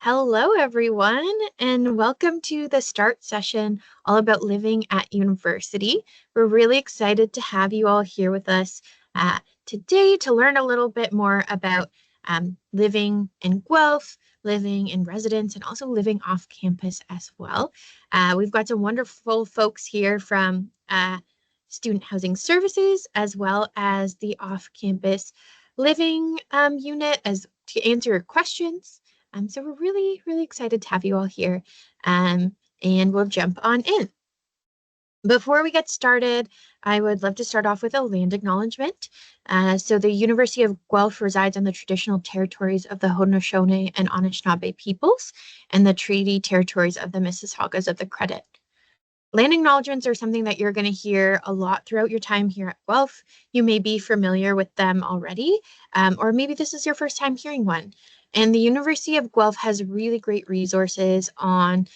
Hello, everyone, and welcome to the START session all about living at university. We're really excited to have you all here with us today to learn a little bit more about living in Guelph, living in residence, and also living off campus as well. We've got some wonderful folks here from Student Housing Services as well as the off-campus living unit as to answer your questions. So we're really excited to have you all here, and we'll jump on in. Before we get started, I would love to start off with a land acknowledgement. So the University of Guelph resides on the traditional territories of the Haudenosaunee and Anishinaabe peoples and the treaty territories of the Mississaugas of the Credit. Land acknowledgements are something that you're going to hear a lot throughout your time here at Guelph. You may be familiar with them already, or maybe this is your first time hearing one. And the University of Guelph has really great resources on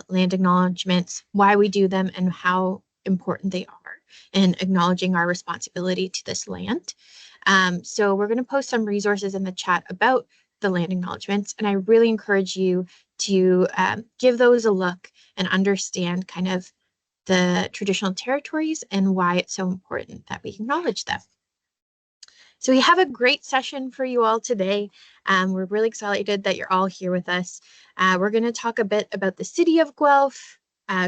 land acknowledgements, why we do them, and how important they are in acknowledging our responsibility to this land. So we're going to post some resources in the chat about the land acknowledgements, and I really encourage you to give those a look and understand kind of the traditional territories and why it's so important that we acknowledge them. So we have a great session for you all today. We're really excited that you're all here with us. We're going to talk a bit about the city of Guelph,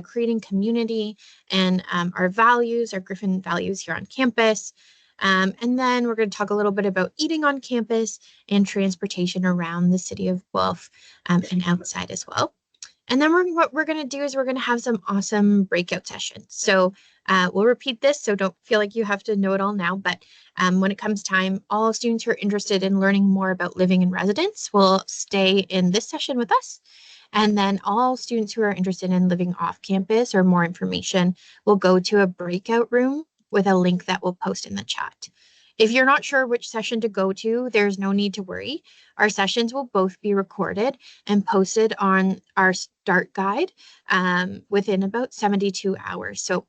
creating community, and our values, our Griffin values here on campus. And then we're going to talk a little bit about eating on campus and transportation around the city of Guelph and outside as well. And then what we're going to do is we're going to have some awesome breakout sessions. So we'll repeat this, so don't feel like you have to know it all now. But when it comes time, all students who are interested in learning more about living in residence will stay in this session with us. And then all students who are interested in living off campus or more information will go to a breakout room with a link that we'll post in the chat. If you're not sure which session to go to, there's no need to worry. Our sessions will both be recorded and posted on our START guide within about 72 hours. So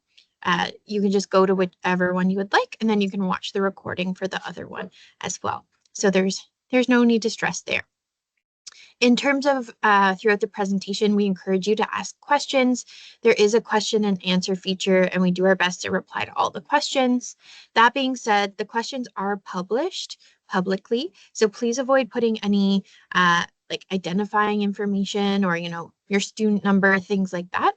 you can just go to whichever one you would like, and then you can watch the recording for the other one as well. So there's no need to stress there. In terms of throughout the presentation, we encourage you to ask questions. There is a question and answer feature, and we do our best to reply to all the questions. That being said, the questions are published publicly, so please avoid putting any like identifying information or, your student number, things like that,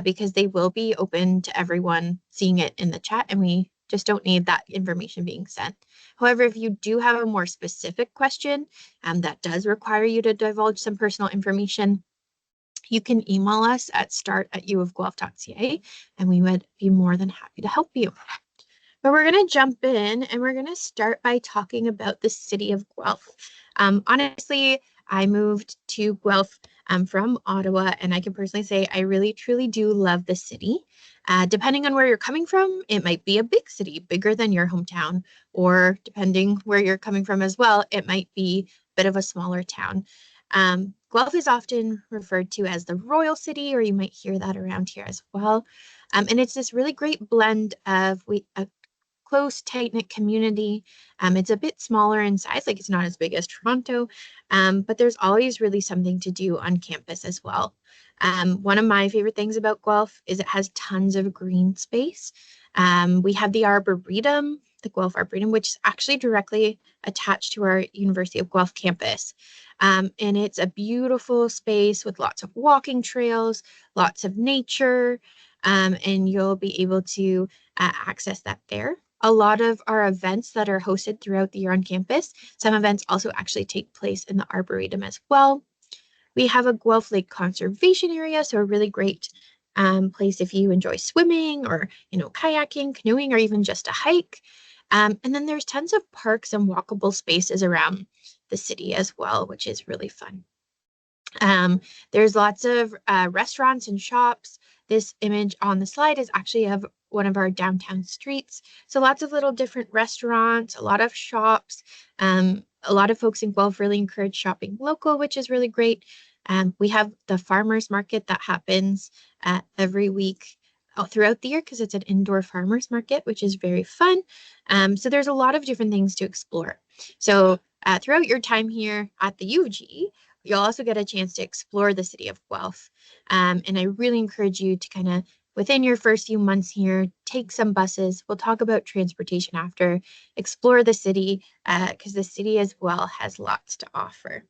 because they will be open to everyone seeing it in the chat, and we just don't need that information being sent. However, if you do have a more specific question that does require you to divulge some personal information, you can email us at start@uofguelph.ca, and we would be more than happy to help you. But we're going to jump in, and we're going to start by talking about the city of Guelph. Honestly, I moved to Guelph from Ottawa, and I can personally say I really, truly do love the city. Depending on where you're coming from, it might be a big city, bigger than your hometown, or depending where you're coming from as well, it might be a bit of a smaller town. Guelph is often referred to as the Royal City, or you might hear that around here as well. And it's this really great blend of a close, tight-knit community. It's a bit smaller in size, like it's not as big as Toronto, but there's always really something to do on campus as well. One of my favorite things about Guelph is it has tons of green space. We have the Arboretum, the Guelph Arboretum, which is actually directly attached to our University of Guelph campus. And it's a beautiful space with lots of walking trails, lots of nature, and you'll be able to access that there. A lot of our events that are hosted throughout the year on campus, some events also actually take place in the Arboretum as well. We have a Guelph Lake Conservation Area, so a really great place if you enjoy swimming or, kayaking, canoeing, or even just a hike. And then there's tons of parks and walkable spaces around the city as well, which is really fun. There's lots of restaurants and shops. This image on the slide is actually of one of our downtown streets. So lots of little different restaurants, a lot of shops. A lot of folks in Guelph really encourage shopping local, which is really great. We have the farmers market that happens every week throughout the year because it's an indoor farmers market, which is very fun. So there's a lot of different things to explore. So throughout your time here at the U of G, you'll also get a chance to explore the city of Guelph. And I really encourage you to kind of, within your first few months here, take some buses. We'll talk about transportation after, explore the city, because the city as well has lots to offer.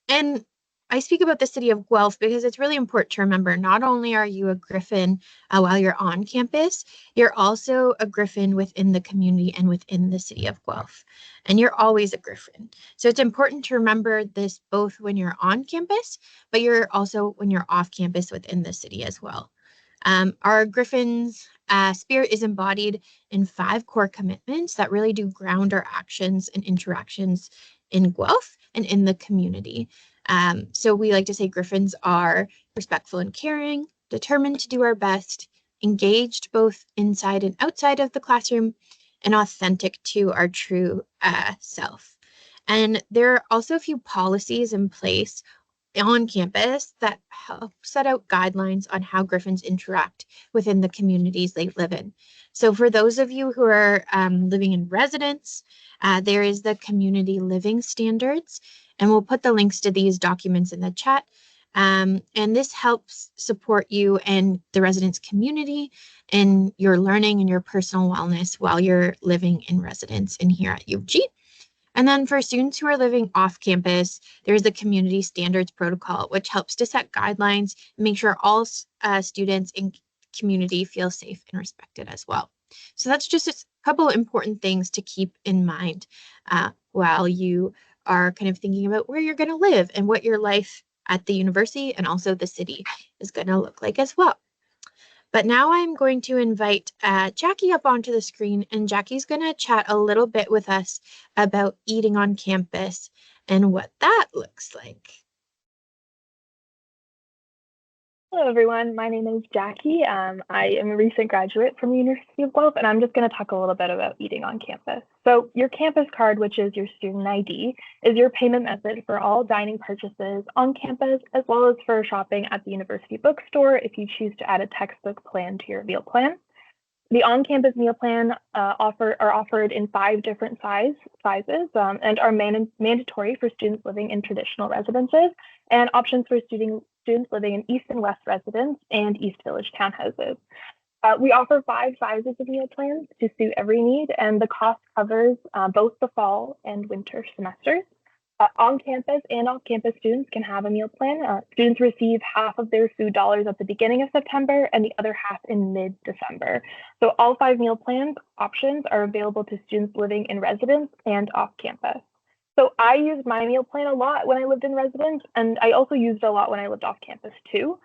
And I speak about the city of Guelph because it's really important to remember not only are you a Griffin while you're on campus, you're also a Griffin within the community and within the city of Guelph. And you're always a Griffin. So it's important to remember this both when you're on campus, but you're also when you're off campus within the city as well. Our Griffin's spirit is embodied in 5 core commitments that really do ground our actions and interactions in Guelph and in the community. So we like to say Griffins are respectful and caring, determined to do our best, engaged both inside and outside of the classroom, and authentic to our true self. And there are also a few policies in place on campus that help set out guidelines on how Griffins interact within the communities they live in. So for those of you who are living in residence, there is the community living standards, and we'll put the links to these documents in the chat. And this helps support you and the residence community in your learning and your personal wellness while you're living in residence in here at UG. And then for students who are living off campus, there's the community standards protocol, which helps to set guidelines and make sure all students in community feel safe and respected as well. So that's just a couple important things to keep in mind while you are kind of thinking about where you're going to live and what your life at the university and also the city is going to look like as well. But now I'm going to invite Jackie up onto the screen, and Jackie's going to chat a little bit with us about eating on campus and what that looks like. Hello, everyone. My name is Jackie. I am a recent graduate from the University of Guelph, and I'm just going to talk a little bit about eating on campus. So your campus card, which is your student ID, is your payment method for all dining purchases on campus, as well as for shopping at the university bookstore if you choose to add a textbook plan to your meal plan. The on-campus meal plan are offered in 5 different sizes and are mandatory for students living in traditional residences and options for students living in East and West residence and East Village townhouses. We offer 5 sizes of meal plans to suit every need, and the cost covers both the fall and winter semesters. On-campus and off-campus students can have a meal plan. Students receive half of their food dollars at the beginning of September and the other half in mid-December. So all 5 meal plan options are available to students living in residence and off-campus. So I used my meal plan a lot when I lived in residence, and I also used it a lot when I lived off campus too.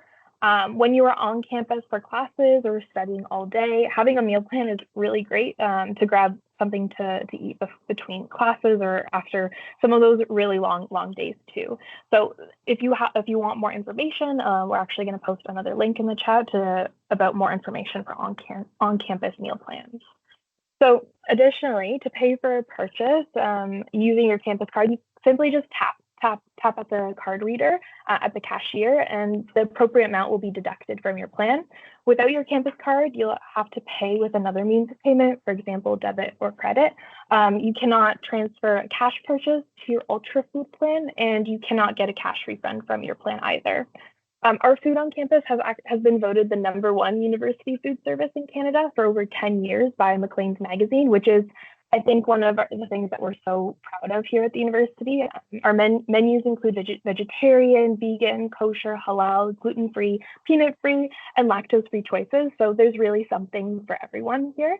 When you are on campus for classes or studying all day, having a meal plan is really great to grab something to eat between classes or after some of those really long days too. So if you want more information, we're actually going to post another link in the chat about more information for on-campus meal plans. So additionally, to pay for a purchase using your campus card, you simply just tap at the card reader at the cashier, and the appropriate amount will be deducted from your plan. Without your campus card, you'll have to pay with another means of payment, for example, debit or credit. You cannot transfer a cash purchase to your Ultra Food plan, and you cannot get a cash refund from your plan either. Our food on campus has been voted the #1 university food service in Canada for over 10 years by Maclean's magazine, which is, I think, one of the things that we're so proud of here at the university. Our menus include vegetarian, vegan, kosher, halal, gluten-free, peanut-free, and lactose-free choices. So there's really something for everyone here.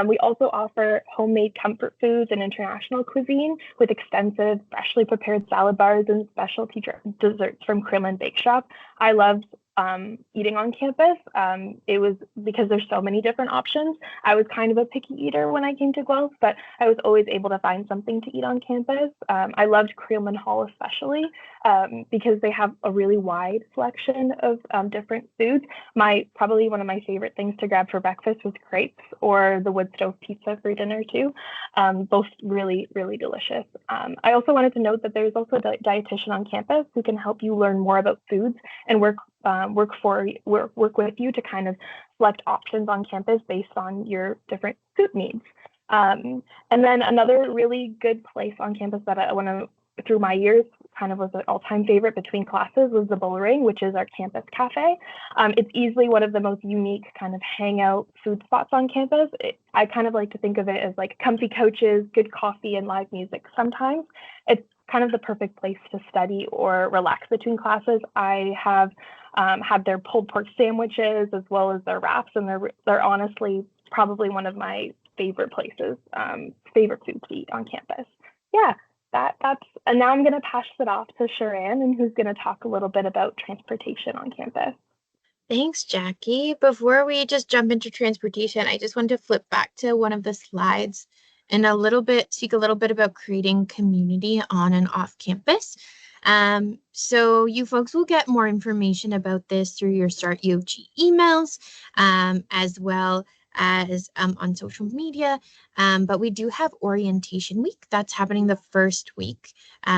We also offer homemade comfort foods and international cuisine with extensive, freshly prepared salad bars and specialty desserts from Krillin Bake Shop. I loved eating on campus. It was because there's so many different options. I was kind of a picky eater when I came to Guelph, but I was always able to find something to eat on campus. I loved Creelman Hall especially because they have a really wide selection of different foods. Probably one of my favorite things to grab for breakfast was crepes or the wood stove pizza for dinner too. Both really, really delicious. I also wanted to note that there's also a dietitian on campus who can help you learn more about foods and work with you to kind of select options on campus based on your different food needs. And then another really good place on campus that I want to through my years kind of was an all-time favorite between classes was the Bullring, which is our campus cafe. It's easily one of the most unique kind of hangout food spots on campus. I kind of like to think of it as like comfy couches, good coffee, and live music sometimes. It's kind of the perfect place to study or relax between classes. I have had their pulled pork sandwiches as well as their wraps, and they're honestly probably one of my favorite places, favorite food to eat on campus. Yeah, that's and now I'm gonna pass it off to Sharan, and who's gonna talk a little bit about transportation on campus. Thanks, Jackie. Before we just jump into transportation, I just want to flip back to one of the slides and speak a little bit about creating community on and off campus. So you folks will get more information about this through your Start UOG emails, as well as on social media. But we do have orientation week that's happening the first week.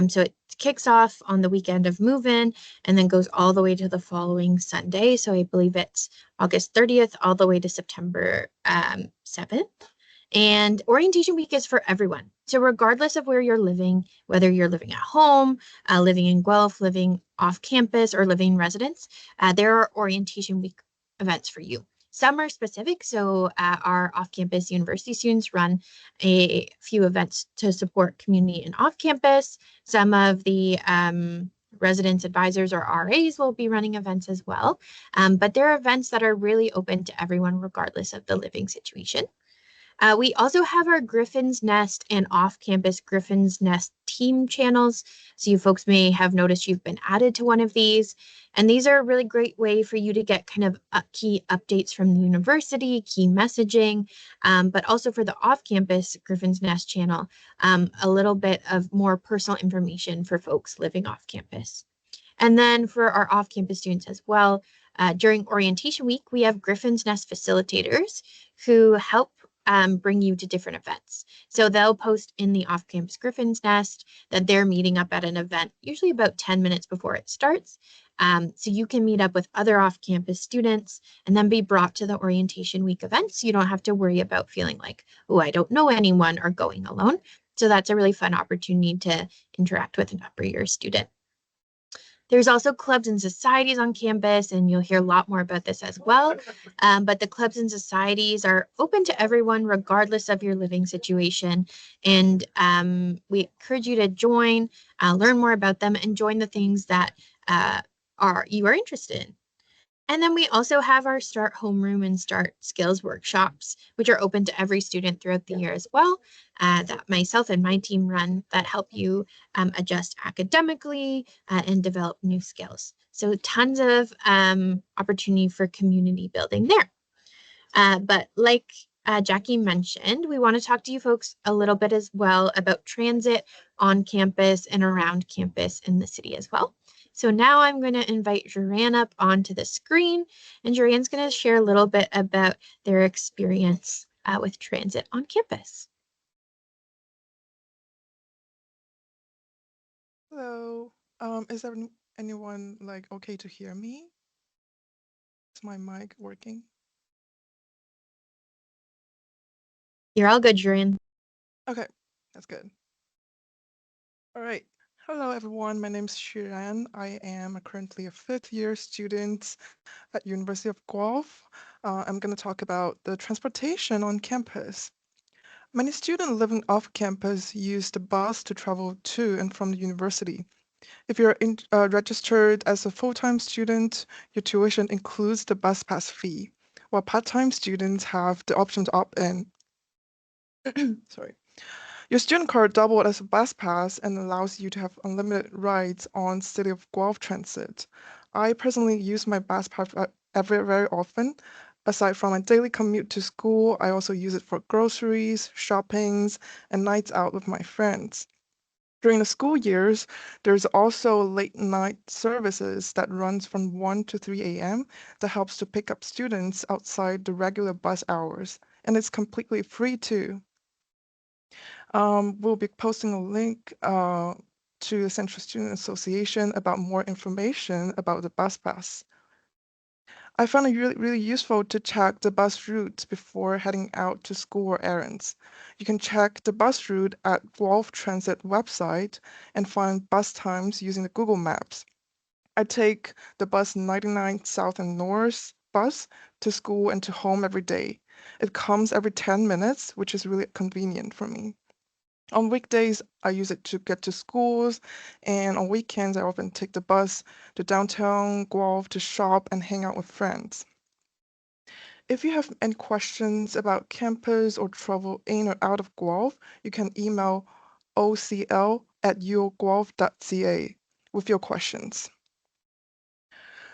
So it kicks off on the weekend of move-in and then goes all the way to the following Sunday. So I believe it's August 30th all the way to September 7th. And orientation week is for everyone. So regardless of where you're living, whether you're living at home, living in Guelph, living off campus, or living in residence, there are orientation week events for you. Some are specific. So our off-campus university students run a few events to support community and off-campus. Some of the residence advisors or RAs will be running events as well. But there are events that are really open to everyone, regardless of the living situation. We also have our Griffin's Nest and off-campus Griffin's Nest team channels. So you folks may have noticed you've been added to one of these. And these are a really great way for you to get kind of key updates from the university, key messaging, but also for the off-campus Griffin's Nest channel, a little bit of more personal information for folks living off campus. And then for our off-campus students as well, during orientation week, we have Griffin's Nest facilitators who help bring you to different events. So they'll post in the off-campus Griffin's Nest that they're meeting up at an event, usually about 10 minutes before it starts. So you can meet up with other off-campus students and then be brought to the orientation week events. So you don't have to worry about feeling like, oh, I don't know anyone or going alone. So that's a really fun opportunity to interact with an upper year student. There's also clubs and societies on campus, and you'll hear a lot more about this as well. But the clubs and societies are open to everyone, regardless of your living situation. And we encourage you to join, learn more about them, and join the things that you are interested in. And then we also have our Start Homeroom and Start Skills workshops, which are open to every student throughout the year as well, that myself and my team run that help you adjust academically and develop new skills. So tons of opportunity for community building there. But like Jackie mentioned, we want to talk to you folks a little bit as well about transit on campus and around campus in the city as well. So now I'm going to invite Joanne up onto the screen, and Joanne's going to share a little bit about their experience with transit on campus. Hello. Is anyone like okay to hear me? Is my mic working? You're all good, Joanne. Okay, that's good. All right. Hello, everyone. My name is Shiran. I am currently a fifth-year student at University of Guelph. I'm going to talk about the transportation on campus. Many students living off campus use the bus to travel to and from the university. If you're registered as a full-time student, your tuition includes the bus pass fee, while part-time students have the option to opt in. Sorry. Your student card doubled as a bus pass and allows you to have unlimited rides on City of Guelph Transit. I personally use my bus pass very often. Aside from my daily commute to school, I also use it for groceries, shoppings, and nights out with my friends. During the school years, there's also late night services that runs from 1 to 3 a.m. that helps to pick up students outside the regular bus hours, and it's completely free too. We'll be posting a link to the Central Student Association about more information about the bus pass. I found it really useful to check the bus routes before heading out to school or errands. You can check the bus route at Guelph Transit website and find bus times using the Google Maps. I take the bus 99 South and North bus to school and to home every day. It comes every 10 minutes, which is really convenient for me. On weekdays, I use it to get to schools, and on weekends, I often take the bus to downtown Guelph to shop and hang out with friends. If you have any questions about campus or travel in or out of Guelph, you can email ocl@uguelph.ca with your questions.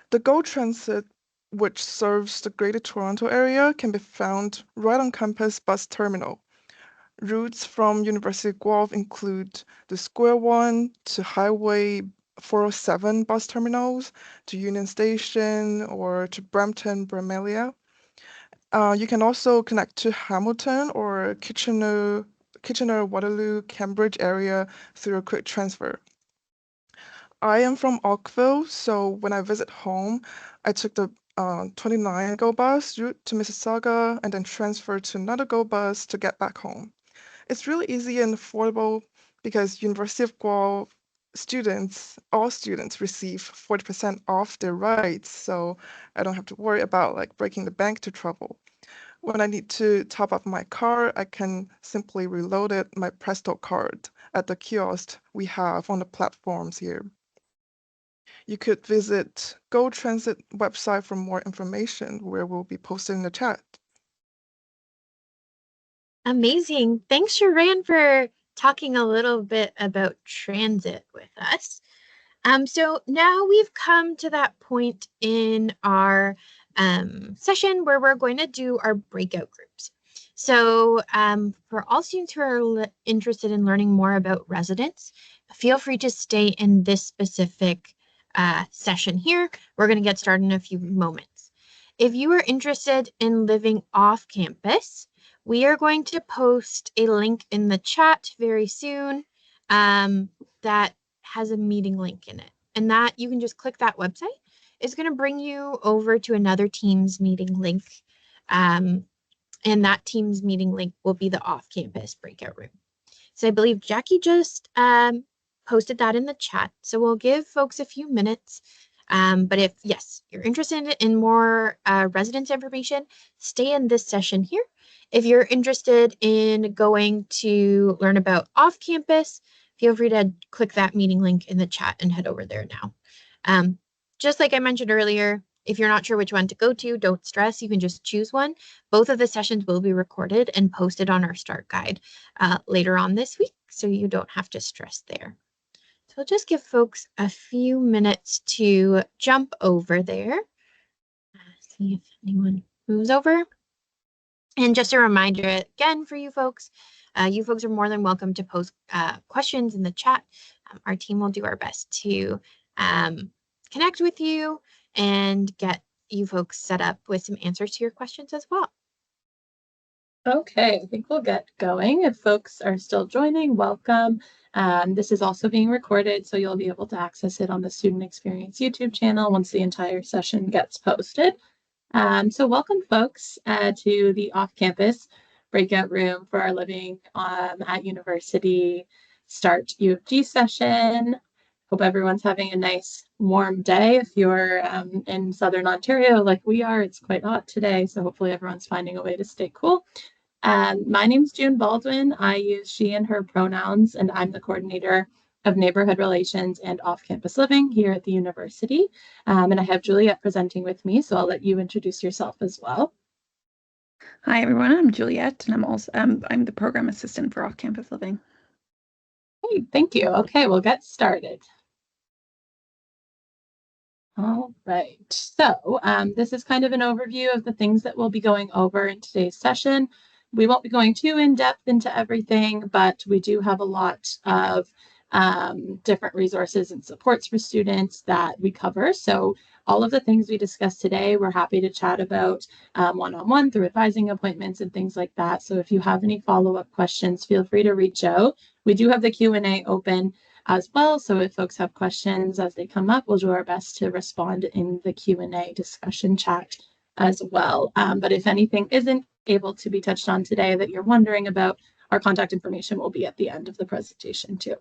The GO Transit, which serves the Greater Toronto Area, can be found right on campus bus terminal. Routes from University of Guelph include the Square One to Highway 407 bus terminals, to Union Station, or to Brampton, Bramelia. You can also connect to Hamilton or Kitchener, Waterloo, Cambridge area through a quick transfer. I am from Oakville, so when I visit home, I took the 29 GO bus route to Mississauga and then transferred to another GO bus to get back home. It's really easy and affordable because University of Guelph all students receive 40% off their rides, so I don't have to worry about like breaking the bank to travel. When I need to top up my car, I can simply reload my Presto card at the kiosk we have on the platforms here. You could visit Go Transit website for more information, where we'll be posted in the chat. Amazing. Thanks, Sharan, for talking a little bit about transit with us. So now we've come to that point in our session where we're going to do our breakout groups. So for all students who are interested in learning more about residence, feel free to stay in this specific session here. We're going to get started in a few moments. If you are interested in living off campus, we are going to post a link in the chat very soon that has a meeting link in it. And that you can just click that website. It's going to bring you over to another Teams meeting link. And that Teams meeting link will be the off-campus breakout room. So I believe Jackie just posted that in the chat. So we'll give folks a few minutes. But if, yes, you're interested in more residence information, stay in this session here. If you're interested in going to learn about off-campus, feel free to click that meeting link in the chat and head over there now. Just like I mentioned earlier, if you're not sure which one to go to, don't stress. You can just choose one. Both of the sessions will be recorded and posted on our start guide later on this week, so you don't have to stress there. So I'll just give folks a few minutes to jump over there. See if anyone moves over. And just a reminder again for you folks are more than welcome to post questions in the chat. Our team will do our best to connect with you and get you folks set up with some answers to your questions as well. Okay, I think we'll get going. If folks are still joining, welcome. This is also being recorded, so you'll be able to access it on the Student Experience YouTube channel once the entire session gets posted. So welcome folks to the off-campus breakout room for our Living at University Start U of G session. Hope everyone's having a nice warm day. If you're in Southern Ontario like we are, it's quite hot today, so hopefully everyone's finding a way to stay cool. My name's June Baldwin. I use she and her pronouns, and I'm the coordinator of neighborhood relations and off-campus living here at the university. And I have Juliet presenting with me, so I'll let you introduce yourself as well. Hi everyone, I'm Juliet, and I'm the program assistant for off-campus living. Hey, thank you. Okay, we'll get started. All right, so this is kind of an overview of the things that we'll be going over in today's session. We won't be going too in-depth into everything, but we do have a lot of different resources and supports for students that we cover. So all of the things we discussed today, we're happy to chat about one-on-one through advising appointments and things like that. So if you have any follow-up questions, feel free to reach out. We do have the Q&A open as well. So if folks have questions as they come up, we'll do our best to respond in the Q&A discussion chat as well. But if anything isn't able to be touched on today that you're wondering about, our contact information will be at the end of the presentation too.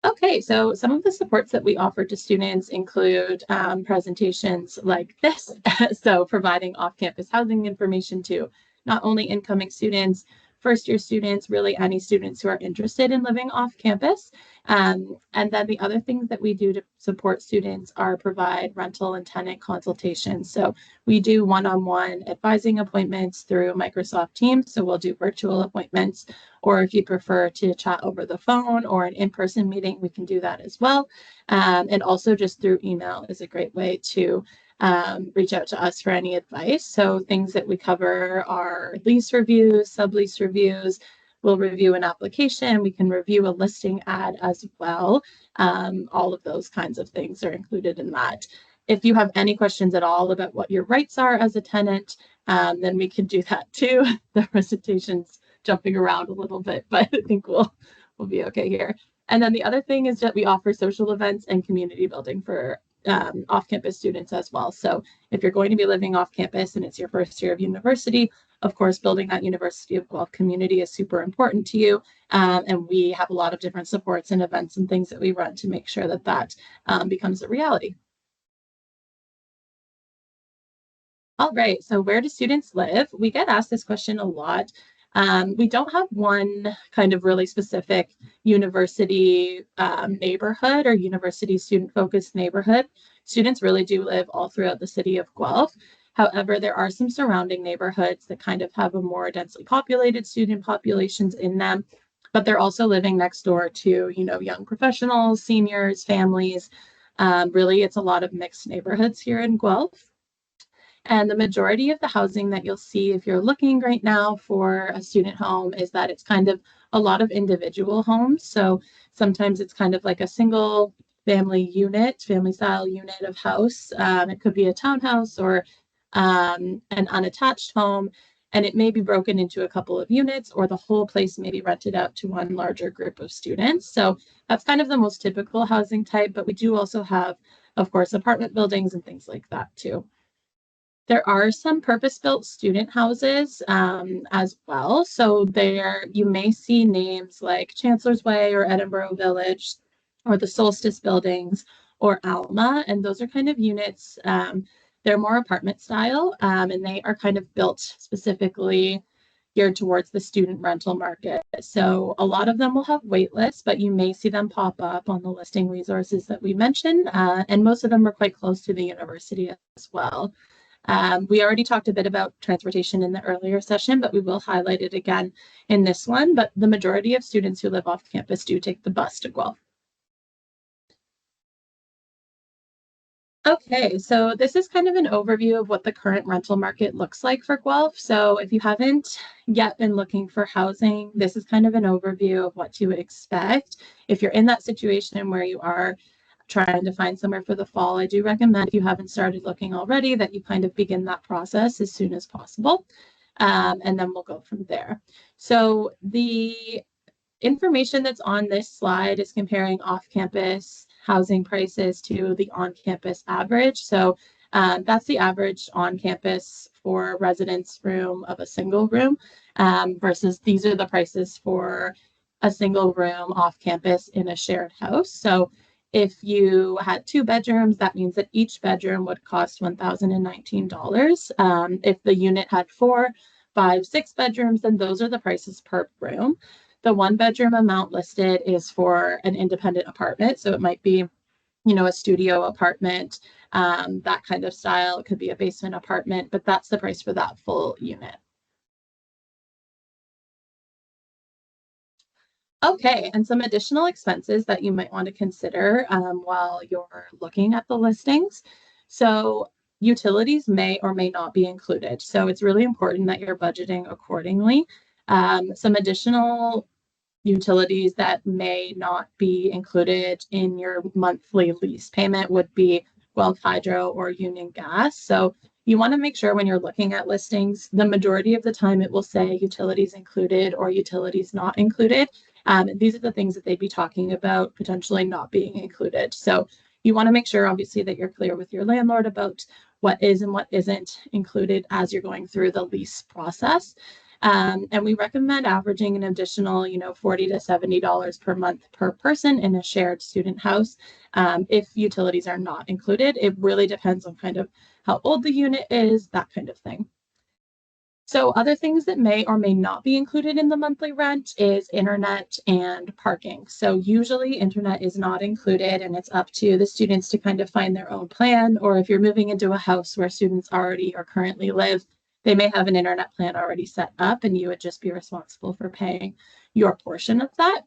Okay, so some of the supports that we offer to students include presentations like this. So providing off-campus housing information to not only incoming students, first-year students, really any students who are interested in living off campus. And then the other things that we do to support students are provide rental and tenant consultations. So we do one-on-one advising appointments through Microsoft Teams. So we'll do virtual appointments, or if you prefer to chat over the phone or an in-person meeting, we can do that as well. And also just through email is a great way to reach out to us for any advice. So things that we cover are lease reviews, sublease reviews. We'll review an application. We can review a listing ad as well. All of those kinds of things are included in that. If you have any questions at all about what your rights are as a tenant, then we can do that too. The presentation's jumping around a little bit, but I think we'll be okay here. And then the other thing is that we offer social events and community building for off-campus students as well. So if you're going to be living off campus and it's your first year of university, of course, building that University of Guelph community is super important to you. And we have a lot of different supports and events and things that we run to make sure that that becomes a reality. All right, so where do students live? We get asked this question a lot. We don't have one kind of really specific university neighborhood or university student-focused neighborhood. Students really do live all throughout the city of Guelph. However, there are some surrounding neighborhoods that kind of have a more densely populated student populations in them, but they're also living next door to, young professionals, seniors, families. Really, it's a lot of mixed neighborhoods here in Guelph. And the majority of the housing that you'll see if you're looking right now for a student home is that it's kind of a lot of individual homes. So sometimes it's kind of like a single family style unit of house. It could be a townhouse or an unattached home. And it may be broken into a couple of units, or the whole place may be rented out to one larger group of students. So that's kind of the most typical housing type, but we do also have, of course, apartment buildings and things like that too. There are some purpose-built student houses as well. So there you may see names like Chancellor's Way or Edinburgh Village or the Solstice Buildings or Alma. And those are kind of units. They're more apartment style and they are kind of built specifically geared towards the student rental market. So a lot of them will have wait lists, but you may see them pop up on the listing resources that we mentioned. And most of them are quite close to the university as well. We already talked a bit about transportation in the earlier session, but we will highlight it again in this one. But the majority of students who live off campus do take the bus to Guelph. Okay, so this is kind of an overview of what the current rental market looks like for Guelph. So if you haven't yet been looking for housing, this is kind of an overview of what to expect. If you're in that situation where you are trying to find somewhere for the fall, I do recommend, if you haven't started looking already, that you kind of begin that process as soon as possible. And then we'll go from there. So the information that's on this slide is comparing off-campus housing prices to the on-campus average. So that's the average on campus for a residence room of a single room versus these are the prices for a single room off campus in a shared house. So if you had 2 bedrooms, that means that each bedroom would cost $1,019. If the unit had 4, 5, 6 bedrooms, then those are the prices per room. The 1 bedroom amount listed is for an independent apartment. So it might be, a studio apartment, that kind of style. It could be a basement apartment, but that's the price for that full unit. Okay, and some additional expenses that you might want to consider while you're looking at the listings. So utilities may or may not be included. So it's really important that you're budgeting accordingly. Some additional utilities that may not be included in your monthly lease payment would be Guelph Hydro or Union Gas. So You want to make sure when you're looking at listings, the majority of the time it will say utilities included or utilities not included. These are the things that they'd be talking about potentially not being included. So you want to make sure, obviously, that you're clear with your landlord about what is and what isn't included as you're going through the lease process. And we recommend averaging an additional, $40 to $70 per month per person in a shared student house if utilities are not included. It really depends on kind of how old the unit is, that kind of thing. So other things that may or may not be included in the monthly rent is internet and parking. So usually internet is not included, and it's up to the students to kind of find their own plan. Or if you're moving into a house where students already or currently live, they may have an internet plan already set up, and you would just be responsible for paying your portion of that.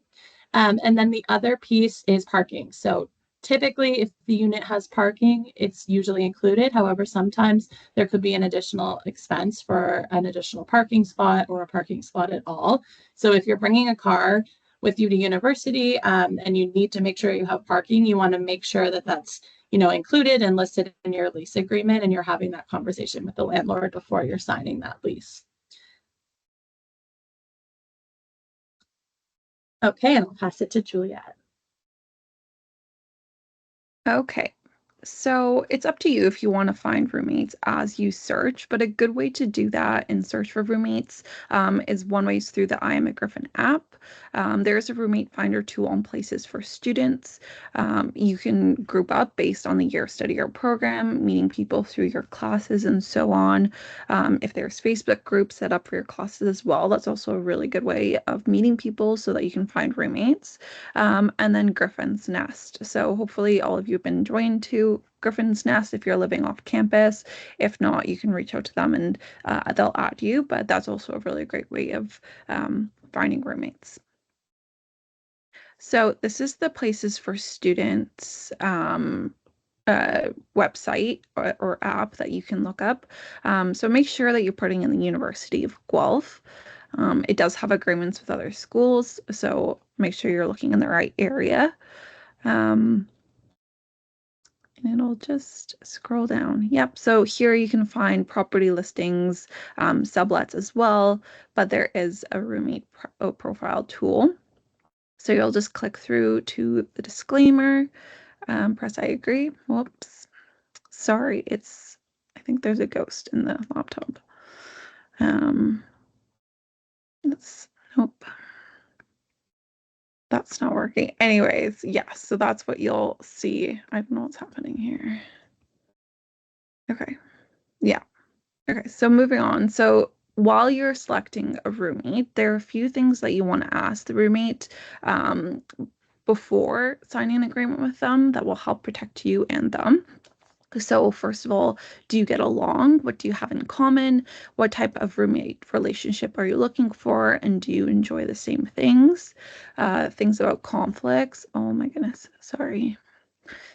And then the other piece is parking. So typically, if the unit has parking, it's usually included. However, sometimes there could be an additional expense for an additional parking spot or a parking spot at all. So if you're bringing a car with you to university and you need to make sure you have parking, you want to make sure that that's included and listed in your lease agreement, and you're having that conversation with the landlord before you're signing that lease. Okay, and I'll pass it to Juliet. Okay, so it's up to you if you want to find roommates as you search, but a good way to do that and search for roommates is one way is through the I Am a Griffin app. There's a roommate finder tool on Places for Students. You can group up based on the year study or program, meeting people through your classes and so on. If there's Facebook groups set up for your classes as well, that's also a really good way of meeting people so that you can find roommates. And then Griffin's Nest. So hopefully all of you have been joined to Griffin's Nest if you're living off campus. If not, you can reach out to them and they'll add you, but that's also a really great way of finding roommates. So this is the Places for Students website or app that you can look up. So make sure that you're putting in the University of Guelph. It does have agreements with other schools, so make sure you're looking in the right area. And it'll just scroll down. Yep, so here you can find property listings, sublets as well, but there is a roommate profile tool. So you'll just click through to the disclaimer, press I agree. Whoops, sorry, I think there's a ghost in the laptop. Nope. That's not working. Anyways, yeah, so that's what you'll see. I don't know what's happening here. Okay. Yeah. Okay, so moving on. So while you're selecting a roommate, there are a few things that you want to ask the roommate before signing an agreement with them that will help protect you and them. So first of all, do you get along? What do you have in common? What type of roommate relationship are you looking for? And do you enjoy the same things? Things about conflicts. Oh my goodness, sorry.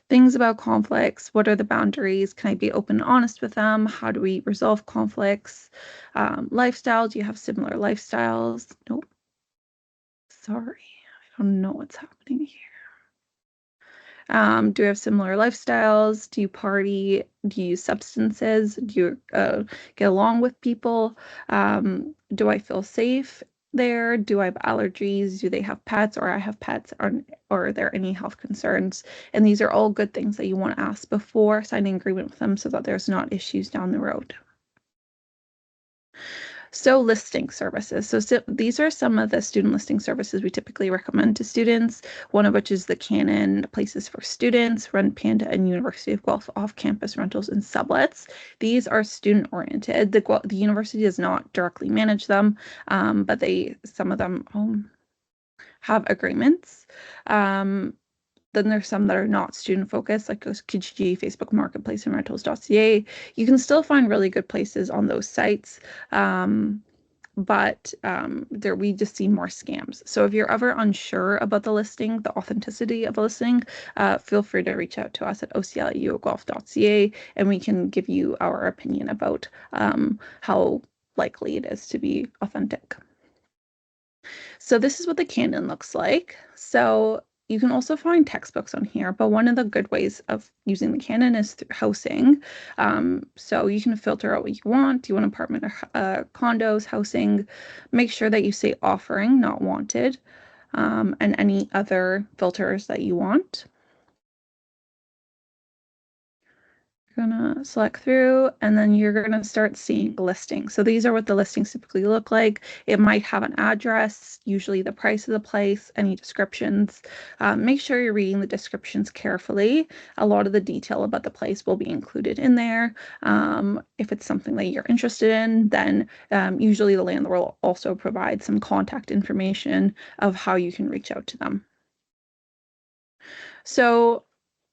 Things about conflicts. What are the boundaries? Can I be open and honest with them? How do we resolve conflicts? Lifestyle. Do you have similar lifestyles? Nope. Sorry. I don't know what's happening here. Do you have similar lifestyles? Do you party? Do you use substances? Do you get along with people? Do I feel safe there? Do I have allergies? Do they have pets or I have pets? Or are there any health concerns? And these are all good things that you want to ask before signing an agreement with them so that there's not issues down the road. So listing services. So these are some of the student listing services we typically recommend to students, one of which is the Canon Places for Students, Rent Panda, and University of Guelph off-campus rentals and sublets. These are student-oriented. The university does not directly manage them, but some of them have agreements. Then there's some that are not student focused, like Kijiji, Facebook Marketplace, and rentals.ca. You can still find really good places on those sites, but we just see more scams. So if you're ever unsure about the listing, the authenticity of a listing, feel free to reach out to us at ocl@guelph.ca, and we can give you our opinion about how likely it is to be authentic. So this is what the Canon looks like. So you can also find textbooks on here, but one of the good ways of using the canon is through housing. So you can filter out what you want. Do you want apartment or condos, housing? Make sure that you say offering, not wanted, and any other filters that you want. You're gonna select through, and then you're gonna start seeing listings. So these are what the listings typically look like. It might have an address, usually the price of the place, any descriptions. Make sure you're reading the descriptions carefully. A lot of the detail about the place will be included in there. If it's something that you're interested in, then usually the landlord will also provide some contact information of how you can reach out to them. So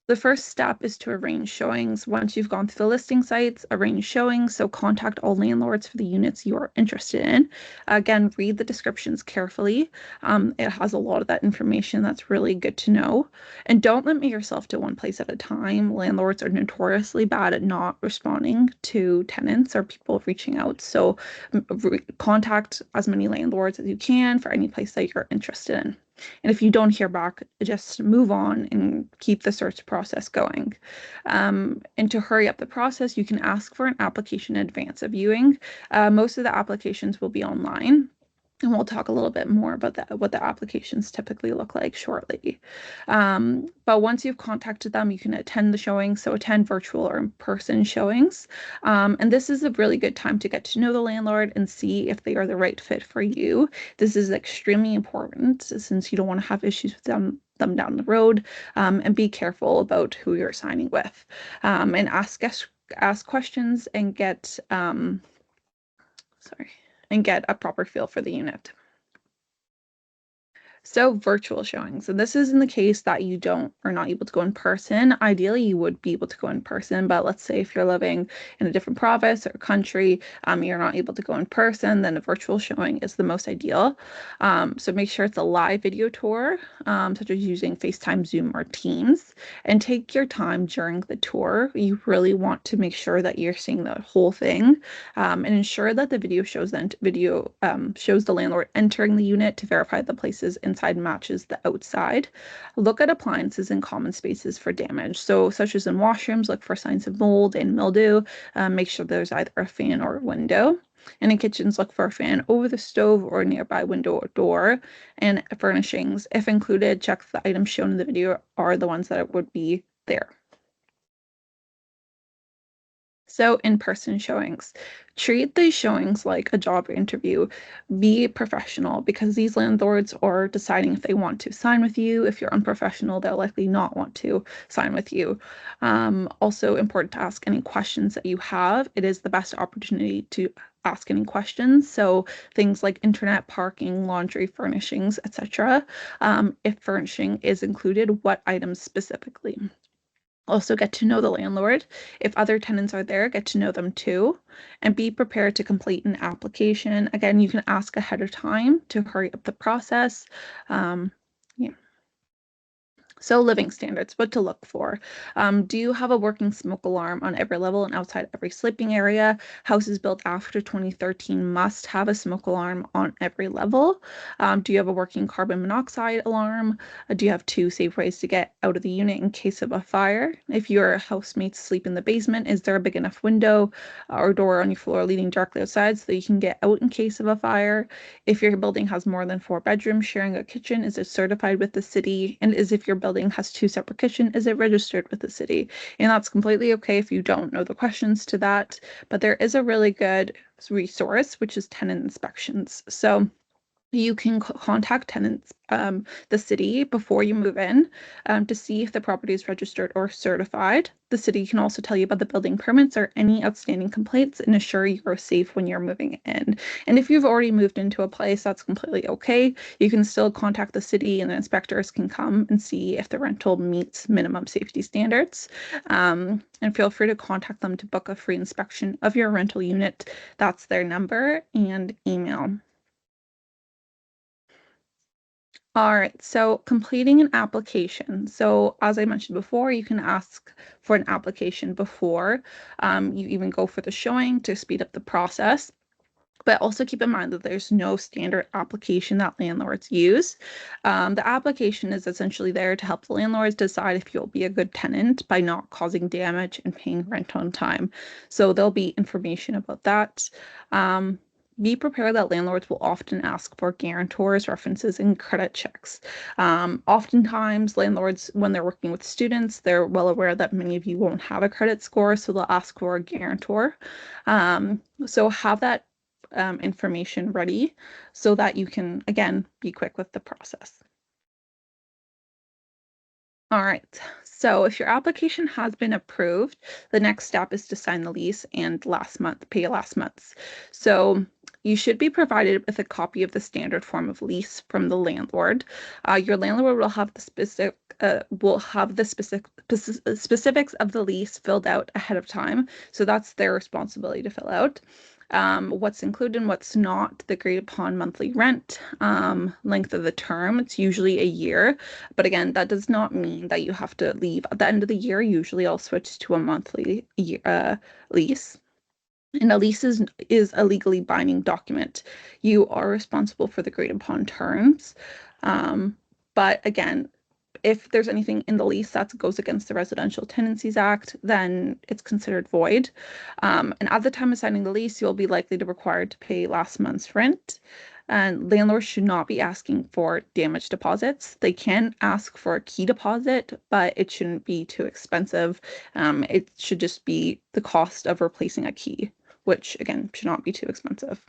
the first step is to arrange showings. Once you've gone through the listing sites, arrange showings. So contact all landlords for the units you are interested in. Again, read the descriptions carefully. It has a lot of that information that's really good to know. And don't limit yourself to one place at a time. Landlords are notoriously bad at not responding to tenants or people reaching out. So contact as many landlords as you can for any place that you're interested in. And if you don't hear back, just move on and keep the search process going. And to hurry up the process, you can ask for an application in advance of viewing. Most of the applications will be online. And we'll talk a little bit more about that, what the applications typically look like shortly. But once you've contacted them, you can attend the showings, so attend virtual or in-person showings. And this is a really good time to get to know the landlord and see if they are the right fit for you. This is extremely important since you don't want to have issues with them down the road, and be careful about who you're signing with, and ask questions and get a proper feel for the unit. So virtual showings, and this is in the case that you are not able to go in person. Ideally, you would be able to go in person, but let's say if you're living in a different province or country, you're not able to go in person, then a virtual showing is the most ideal. So make sure it's a live video tour, such as using FaceTime, Zoom, or Teams, and take your time during the tour. You really want to make sure that you're seeing the whole thing, and ensure that the video shows the landlord entering the unit to verify the places inside matches the outside. Look at appliances and common spaces for damage. So such as in washrooms, look for signs of mold and mildew. Make sure there's either a fan or a window. And in kitchens, look for a fan over the stove or nearby window or door. And furnishings, if included, check if the items shown in the video are the ones that would be there. So in-person showings, treat these showings like a job interview. Be professional, because these landlords are deciding if they want to sign with you. If you're unprofessional, they'll likely not want to sign with you. Also important to ask any questions that you have. It is the best opportunity to ask any questions. So things like internet, parking, laundry, furnishings, etc. If furnishing is included, what items specifically? Also get to know the landlord. If other tenants are there, get to know them too, and be prepared to complete an application. Again, you can ask ahead of time to hurry up the process. Yeah. So living standards, what to look for. Do you have a working smoke alarm on every level and outside every sleeping area? Houses built after 2013 must have a smoke alarm on every level. Do you have a working carbon monoxide alarm? Do you have 2 safe ways to get out of the unit in case of a fire? If your housemates sleep in the basement, is there a big enough window or door on your floor leading directly outside so that you can get out in case of a fire? If your building has more than 4 bedrooms sharing a kitchen, is it certified with the city? And if your building has 2 separate kitchens, is it registered with the city? And that's completely okay if you don't know the questions to that, but there is a really good resource, which is tenant inspections. So you can contact tenants, the city, before you move in, to see if the property is registered or certified. The city can also tell you about the building permits or any outstanding complaints and assure you are safe when you're moving in. And if you've already moved into a place, that's completely okay. You can still contact the city, and the inspectors can come and see if the rental meets minimum safety standards. And feel free to contact them to book a free inspection of your rental unit. That's their number and email. All right, so completing an application. So as I mentioned before, you can ask for an application before you even go for the showing to speed up the process. But also keep in mind that there's no standard application that landlords use. The application is essentially there to help the landlords decide if you'll be a good tenant by not causing damage and paying rent on time. So there'll be information about that. Be prepared that landlords will often ask for guarantors, references, and credit checks. Oftentimes, landlords, when they're working with students, they're well aware that many of you won't have a credit score, so they'll ask for a guarantor. So have that information ready so that you can, again, be quick with the process. All right, so if your application has been approved, the next step is to sign the lease and pay last month's. So you should be provided with a copy of the standard form of lease from the landlord. Your landlord will have the specifics of the lease filled out ahead of time. So that's their responsibility to fill out. What's included and what's not, the agreed upon monthly rent, length of the term. It's usually a year, but again, that does not mean that you have to leave at the end of the year. Usually I'll switch to a monthly lease. And a lease is a legally binding document. You are responsible for the agreed upon terms. But again, if there's anything in the lease that goes against the Residential Tenancies Act, then it's considered void. And at the time of signing the lease, you'll be likely to required to pay last month's rent. And landlords should not be asking for damage deposits. They can ask for a key deposit, but it shouldn't be too expensive. It should just be the cost of replacing a key, which again should not be too expensive.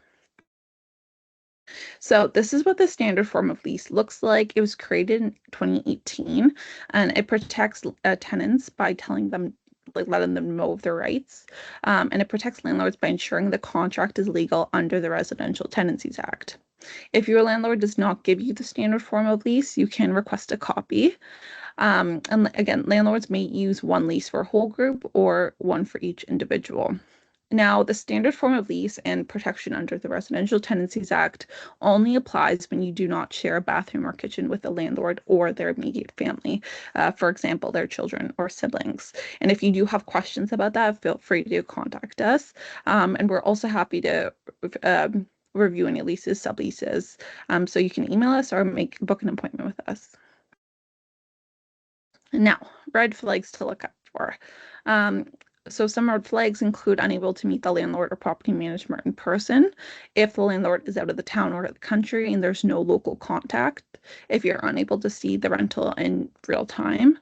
So this is what the standard form of lease looks like. It was created in 2018, and it protects tenants by telling them, letting them know of their rights. And it protects landlords by ensuring the contract is legal under the Residential Tenancies Act. If your landlord does not give you the standard form of lease, you can request a copy. And again, landlords may use one lease for a whole group or one for each individual. Now, the standard form of lease and protection under the Residential Tenancies Act only applies when you do not share a bathroom or kitchen with the landlord or their immediate family, for example, their children or siblings. And if you do have questions about that, feel free to contact us. And we're also happy to review any leases, subleases. So you can email us or book an appointment with us. Now, red flags to look out for. So some red flags include unable to meet the landlord or property manager in person, if the landlord is out of the town or the country and there's no local contact, if you're unable to see the rental in real time,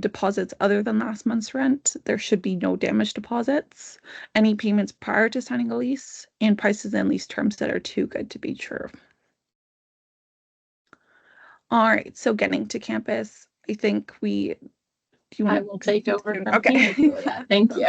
deposits other than last month's rent, there should be no damage deposits, any payments prior to signing a lease, and prices and lease terms that are too good to be true. All right, so getting to campus, I think I will take over from okay. here. Thank you.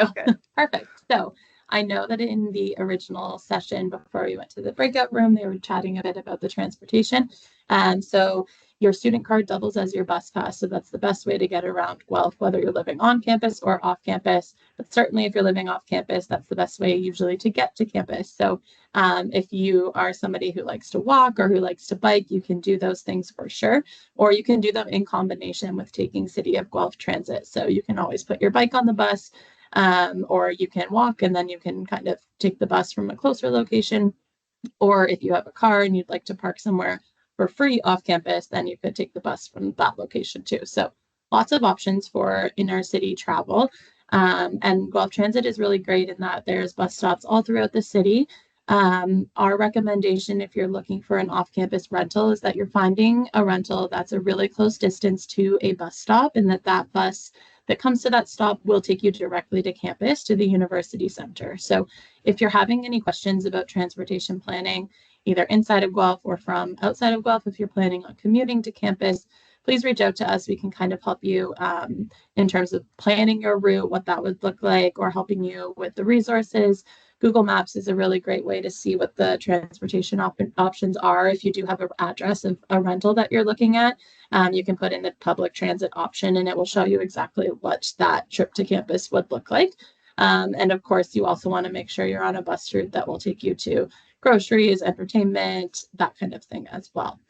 Perfect. So I know that in the original session before we went to the breakout room, they were chatting a bit about the transportation. And so your student card doubles as your bus pass. So that's the best way to get around Guelph, whether you're living on campus or off campus. But certainly if you're living off campus, that's the best way usually to get to campus. So if you are somebody who likes to walk or who likes to bike, you can do those things for sure. Or you can do them in combination with taking City of Guelph Transit. So you can always put your bike on the bus, or you can walk and then you can kind of take the bus from a closer location. Or if you have a car and you'd like to park somewhere for free off campus, then you could take the bus from that location too. So lots of options for inner city travel. And Guelph Transit is really great in that there's bus stops all throughout the city. Our recommendation, if you're looking for an off-campus rental, is that you're finding a rental that's a really close distance to a bus stop, and that bus that comes to that stop will take you directly to campus, to the university center. So if you're having any questions about transportation planning, either inside of Guelph or from outside of Guelph, if you're planning on commuting to campus, please reach out to us. We can kind of help you in terms of planning your route, what that would look like, or helping you with the resources. Google Maps is a really great way to see what the transportation options are. If you do have an address of a rental that you're looking at, you can put in the public transit option and it will show you exactly what that trip to campus would look like. And of course, you also want to make sure you're on a bus route that will take you to groceries, entertainment, that kind of thing as well.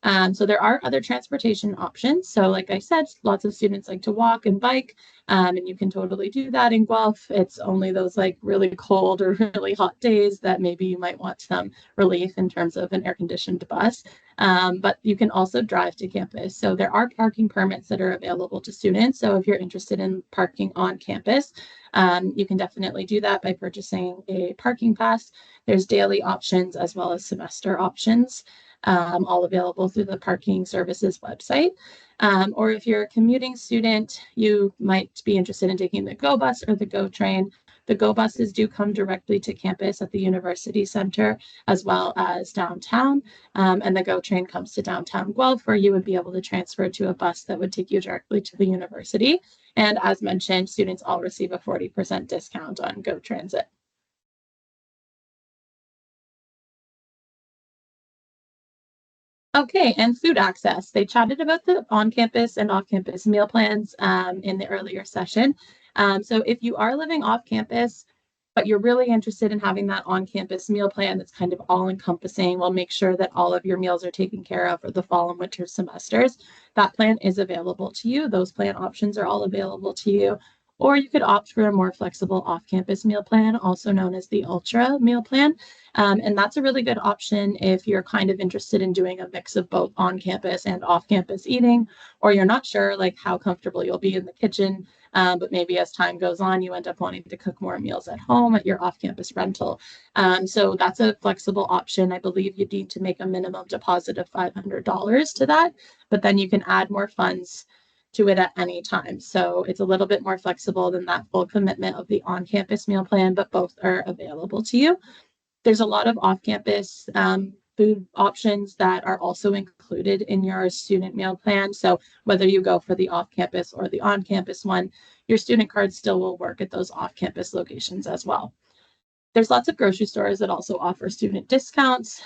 So there are other transportation options. So like I said, lots of students like to walk and bike, and you can totally do that in Guelph. It's only those like really cold or really hot days that maybe you might want some relief in terms of an air-conditioned bus. But you can also drive to campus. So there are parking permits that are available to students. So if you're interested in parking on campus, you can definitely do that by purchasing a parking pass. There's daily options as well as semester options, all available through the parking services website. Or if you're a commuting student, you might be interested in taking the GO bus or the GO train. The GO buses do come directly to campus at the University Center as well as downtown. And the GO train comes to downtown Guelph, where you would be able to transfer to a bus that would take you directly to the university. And as mentioned, students all receive a 40% discount on GO Transit. Okay, and food access. They chatted about the on-campus and off-campus meal plans in the earlier session. So if you are living off-campus, but you're really interested in having that on-campus meal plan that's kind of all-encompassing, we'll make sure that all of your meals are taken care of for the fall and winter semesters. That plan is available to you. Those plan options are all available to you. Or you could opt for a more flexible off-campus meal plan, also known as the Ultra meal plan. And that's a really good option if you're kind of interested in doing a mix of both on-campus and off-campus eating, or you're not sure like how comfortable you'll be in the kitchen, but maybe as time goes on, you end up wanting to cook more meals at home at your off-campus rental. So that's a flexible option. I believe you need to make a minimum deposit of $500 to that, but then you can add more funds to it at any time. So it's a little bit more flexible than that full commitment of the on-campus meal plan, but both are available to you. There's a lot of off-campus food options that are also included in your student meal plan. So whether you go for the off-campus or the on-campus one, your student card still will work at those off-campus locations as well. There's lots of grocery stores that also offer student discounts.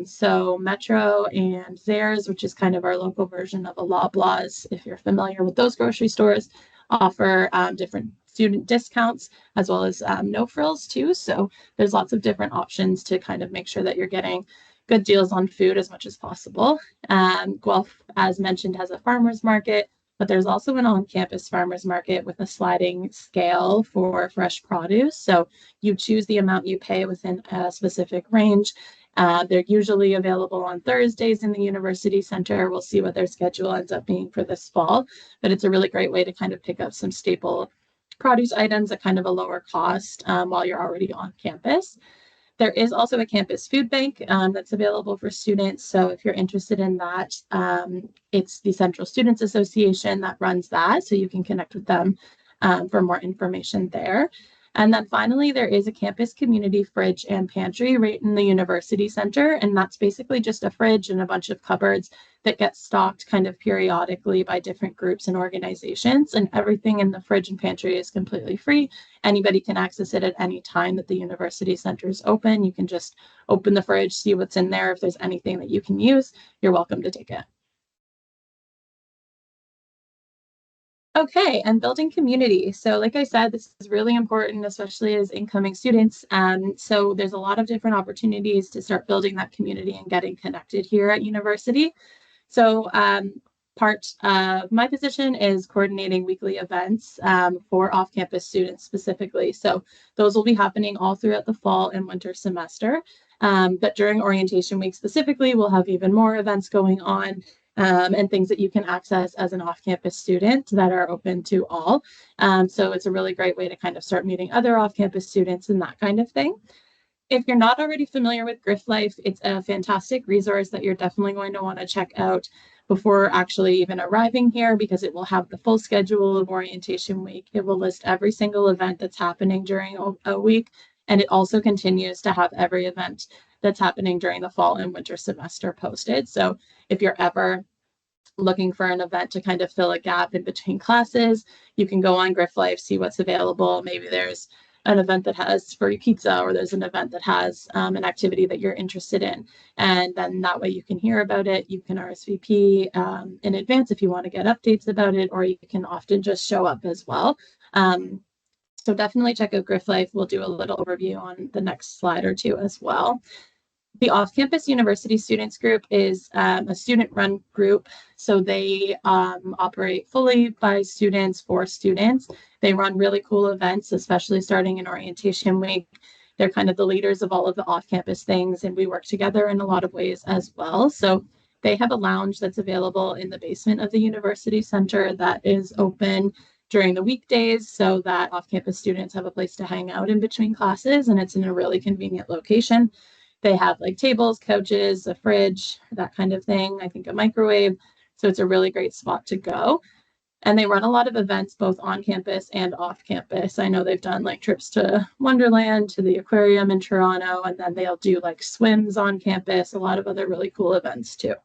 So Metro and Zayres, which is kind of our local version of a Loblaws, if you're familiar with those grocery stores, offer different student discounts as well as no frills too. So there's lots of different options to kind of make sure that you're getting good deals on food as much as possible. Guelph, as mentioned, has a farmer's market, but there's also an on-campus farmer's market with a sliding scale for fresh produce. So you choose the amount you pay within a specific range. They're usually available on Thursdays in the University Center. We'll see what their schedule ends up being for this fall, but it's a really great way to kind of pick up some staple produce items at kind of a lower cost while you're already on campus. There is also a campus food bank that's available for students. So if you're interested in that, it's the Central Students Association that runs that. So you can connect with them for more information there. And then finally, there is a campus community fridge and pantry right in the University Center. And that's basically just a fridge and a bunch of cupboards that get stocked kind of periodically by different groups and organizations. And everything in the fridge and pantry is completely free. Anybody can access it at any time that the University Center is open. You can just open the fridge, see what's in there. If there's anything that you can use, you're welcome to take it. Okay, and building community. So like I said, this is really important, especially as incoming students. So there's a lot of different opportunities to start building that community and getting connected here at university. So part of my position is coordinating weekly events for off-campus students specifically. So those will be happening all throughout the fall and winter semester. But during orientation week specifically, we'll have even more events going on and things that you can access as an off-campus student that are open to all. So it's a really great way to kind of start meeting other off-campus students and that kind of thing. If you're not already familiar with Guelph Life, it's a fantastic resource that you're definitely going to want to check out before actually even arriving here, because it will have the full schedule of orientation week. It will list every single event that's happening during a week, and it also continues to have every event that's happening during the fall and winter semester posted. So if you're ever looking for an event to kind of fill a gap in between classes, you can go on Guelph Life, see what's available. Maybe there's an event that has free pizza, or there's an event that has an activity that you're interested in. And then that way you can hear about it. You can RSVP in advance if you want to get updates about it, or you can often just show up as well. So definitely check out Guelph Life. We'll do a little overview on the next slide or two as well. The off-campus university students group is a student-run group, so they operate fully by students for students. They run really cool events, especially starting in orientation week. They're kind of the leaders of all of the off-campus things, and we work together in a lot of ways as well. So they have a lounge that's available in the basement of the university center that is open during the weekdays so that off-campus students have a place to hang out in between classes, and it's in a really convenient location. They have like tables, couches, a fridge, that kind of thing. I think a microwave. So it's a really great spot to go. And they run a lot of events both on campus and off campus. I know they've done like trips to Wonderland, to the aquarium in Toronto, and then they'll do like swims on campus, a lot of other really cool events too.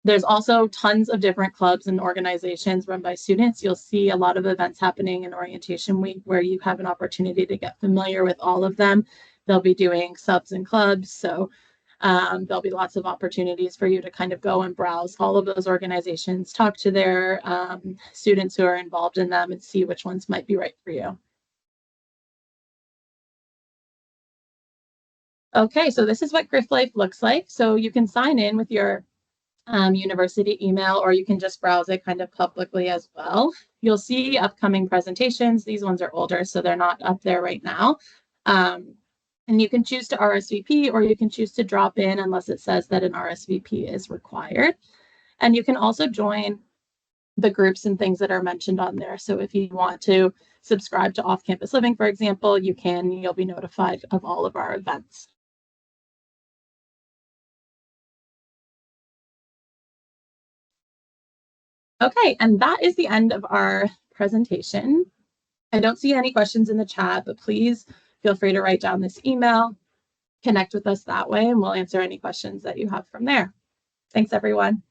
There's also tons of different clubs and organizations run by students. You'll see a lot of events happening in orientation week where you have an opportunity to get familiar with all of them. They'll be doing subs and clubs. So there'll be lots of opportunities for you to kind of go and browse all of those organizations, talk to their students who are involved in them and see which ones might be right for you. Okay, so this is what Griff Life looks like. So you can sign in with your university email, or you can just browse it kind of publicly as well. You'll see upcoming presentations. These ones are older, so they're not up there right now. And you can choose to RSVP, or you can choose to drop in unless it says that an RSVP is required. And you can also join the groups and things that are mentioned on there. So if you want to subscribe to Off-Campus Living, for example, you can. You'll be notified of all of our events. Okay, and that is the end of our presentation. I don't see any questions in the chat, but please feel free to write down this email, connect with us that way, and we'll answer any questions that you have from there. Thanks, everyone.